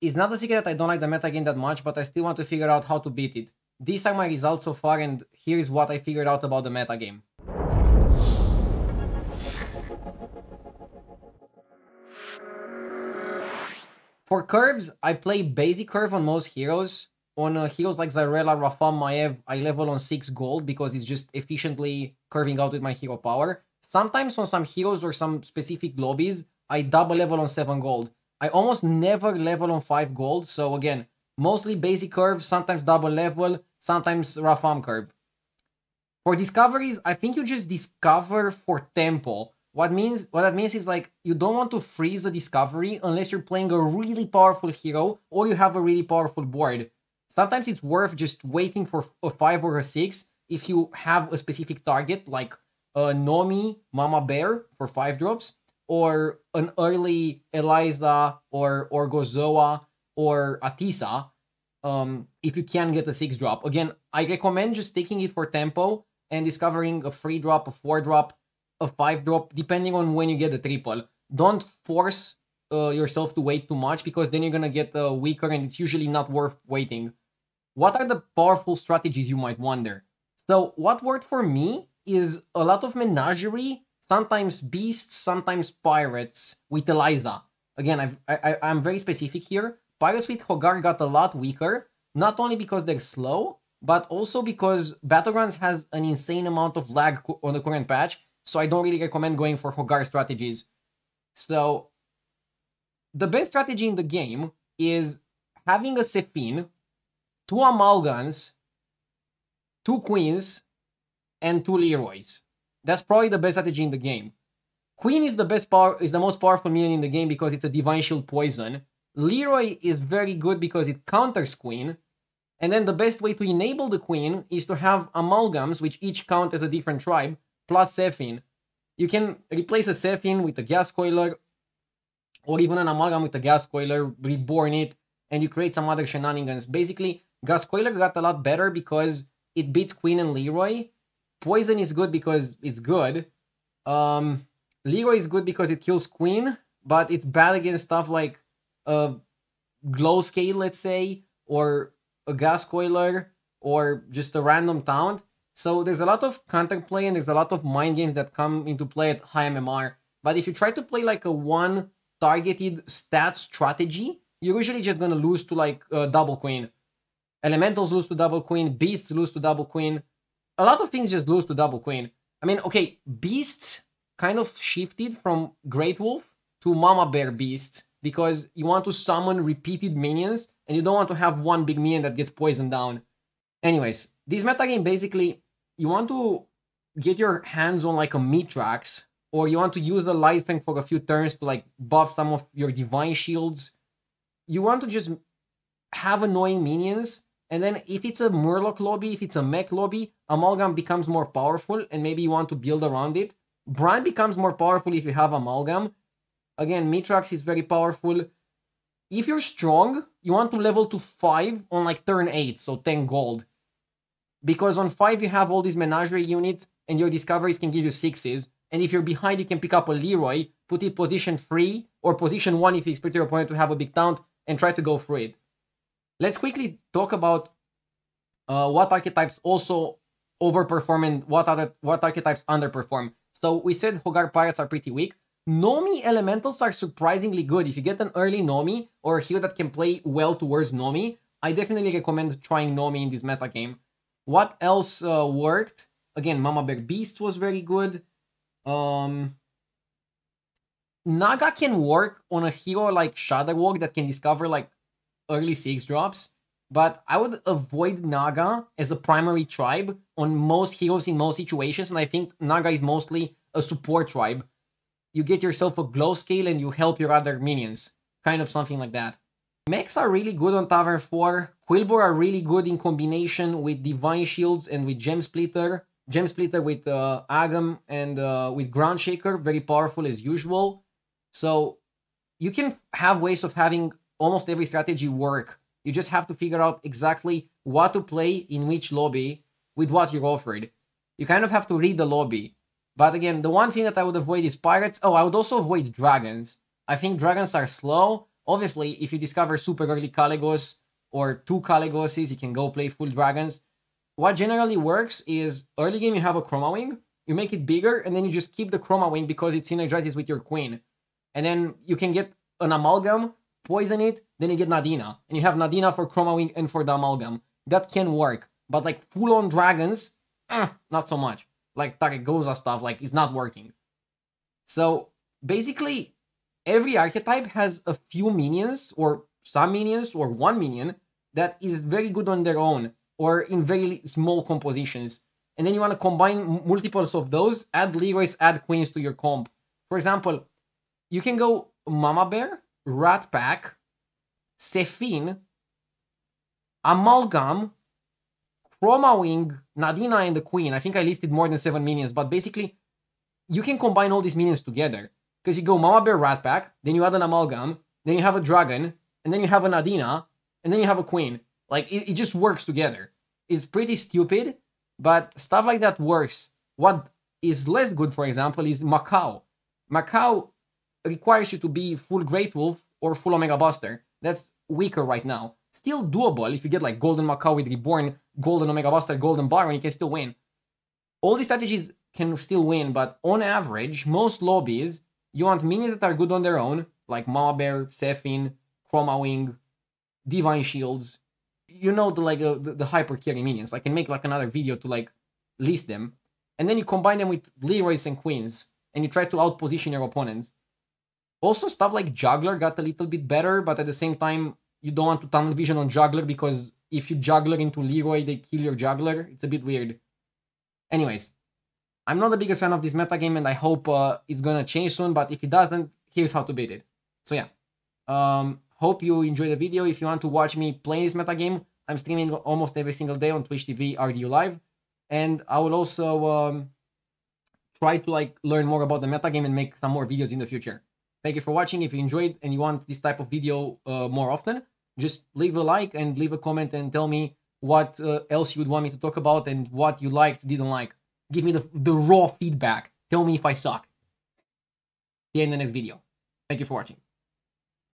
It's not a secret that I don't like the metagame that much, but I still want to figure out how to beat it. These are my results so far, and here's what I figured out about the metagame. For curves, I play basic curve on most heroes. On heroes like Zarela, Rafam, Maev, I level on 6 gold because it's just efficiently curving out with my hero power. Sometimes on some heroes or some specific lobbies, I double level on 7 gold. I almost never level on 5 gold, so again, mostly basic curve, sometimes double level, sometimes Rafam curve. For discoveries, I think you just discover for tempo. What that means is like you don't want to freeze the discovery unless you're playing a really powerful hero or you have a really powerful board. Sometimes it's worth just waiting for a 5 or a 6 if you have a specific target like Nomi, Mama Bear for 5 drops, or an early Eliza or Gozoa or Atisa if you can get a 6 drop. Again, I recommend just taking it for tempo and discovering a 3 drop, a 4 drop, a 5 drop, depending on when you get the triple. Don't force yourself to wait too much because then you're gonna get weaker and it's usually not worth waiting. What are the powerful strategies, you might wonder? So what worked for me is a lot of menagerie, sometimes beasts, sometimes pirates with Eliza. Again, I'm very specific here. Pirates with Hogar got a lot weaker, not only because they're slow, but also because Battlegrounds has an insane amount of lag on the current patch, so I don't really recommend going for Hogar strategies. So, the best strategy in the game is having a Sephine, 2 Amalgams, 2 Queens, and 2 Leeroys. That's probably the best strategy in the game. Queen is the most powerful minion in the game because it's a Divine Shield poison. Leeroy is very good because it counters Queen. And then the best way to enable the Queen is to have Amalgams, which each count as a different tribe, plus Sephine. You can replace a Sephine with a Gas Coiler, or even an Amalgam with a Gas Coiler, reborn it, and you create some other shenanigans. Basically, Gas Coiler got a lot better because it beats Queen and Leeroy. Poison is good because it's good. Leeroy is good because it kills Queen, but it's bad against stuff like a Glow Scale, let's say, or a Gas Coiler, or just a random taunt. So there's a lot of counterplay and there's a lot of mind games that come into play at high MMR. But if you try to play like a one targeted stat strategy, you're usually just gonna lose to like double Queen. Elementals lose to double Queen, Beasts lose to double Queen. A lot of things just lose to double Queen. I mean, okay, Beasts kind of shifted from Great Wolf to Mama Bear Beasts because you want to summon repeated minions and you don't want to have one big minion that gets poisoned down. Anyways, this metagame basically, you want to get your hands on like a Mitrax, or you want to use the Light Fang for a few turns to like buff some of your Divine Shields. You want to just have annoying minions, and then if it's a Murloc lobby, if it's a mech lobby, Amalgam becomes more powerful and maybe you want to build around it. Bran becomes more powerful if you have Amalgam. Again, Mitrax is very powerful. If you're strong, you want to level to 5 on like turn 8, so 10 gold. Because on 5 you have all these menagerie units and your discoveries can give you 6s. And if you're behind, you can pick up a Leeroy, put it position 3 or position 1 if you expect your opponent to have a big taunt and try to go through it. Let's quickly talk about what archetypes also overperform and what archetypes underperform. So we said Hogar Pirates are pretty weak. Nomi Elementals are surprisingly good. If you get an early Nomi or a hero that can play well towards Nomi, I definitely recommend trying Nomi in this metagame. What else worked? Again, Mama Bear Beast was very good. Naga can work on a hero like Shadowwalk that can discover like early 6 drops, but I would avoid Naga as a primary tribe on most heroes in most situations, and I think Naga is mostly a support tribe. You get yourself a glow scale and you help your other minions. Kind of something like that. Mechs are really good on Tavern 4. Quilboar are really good in combination with Divine Shields and with Gem Splitter. Gem Splitter with Agam and with Ground Shaker, very powerful as usual. So you can have ways of having almost every strategy work. You just have to figure out exactly what to play in which lobby with what you're offered. You kind of have to read the lobby. But again, the one thing that I would avoid is pirates. Oh, I would also avoid dragons. I think dragons are slow. Obviously, if you discover super early Caligos or 2 Caligoses, you can go play full dragons. What generally works is early game you have a Chroma Wing, you make it bigger, and then you just keep the Chroma Wing because it synergizes with your queen. And then you can get an Amalgam, poison it, then you get Nadina. And you have Nadina for Chroma Wing and for the Amalgam. That can work. But like full-on dragons, not so much. Like Taregosa stuff, like it's not working. So basically, every archetype has a few minions, or some minions, or one minion that is very good on their own, or in very small compositions. And then you want to combine multiples of those, add Leeroys, add Queens to your comp. For example, you can go Mama Bear, Rat Pack, Sephine, Amalgam, Chroma Wing, Nadina, and the Queen. I think I listed more than 7 minions, but basically, you can combine all these minions together. Because you go Mama Bear, Rat Pack, then you add an Amalgam, then you have a Dragon, and then you have a Nadina, and then you have a Queen. Like, it just works together. It's pretty stupid, but stuff like that works. What is less good, for example, is Macau. Macau requires you to be full Great Wolf or full Omega Buster. That's weaker right now. Still doable if you get like Golden Macau with Reborn, Golden Omega Buster, Golden Baron, you can still win. All these strategies can still win, but on average, most lobbies, you want minions that are good on their own, like Mama Bear, Sephine, Chroma Wing, Divine Shields. You know, the hyper carry minions. I can make like another video to like list them. And then you combine them with Leeroys and Queens, and you try to outposition your opponents. Also, stuff like Juggler got a little bit better, but at the same time, you don't want to tunnel vision on Juggler because if you Juggler into Leeroy, they kill your Juggler. It's a bit weird. Anyways, I'm not the biggest fan of this metagame, and I hope it's gonna change soon, but if it doesn't, here's how to beat it. So yeah, hope you enjoyed the video. If you want to watch me play this metagame, I'm streaming almost every single day on Twitch TV, Rdu Live, and I will also try to like learn more about the metagame and make some more videos in the future. Thank you for watching. If you enjoyed and you want this type of video more often, just leave a like and leave a comment and tell me what else you would want me to talk about and what you liked, didn't like. Give me the raw feedback. Tell me if I suck. See you in the next video. Thank you for watching.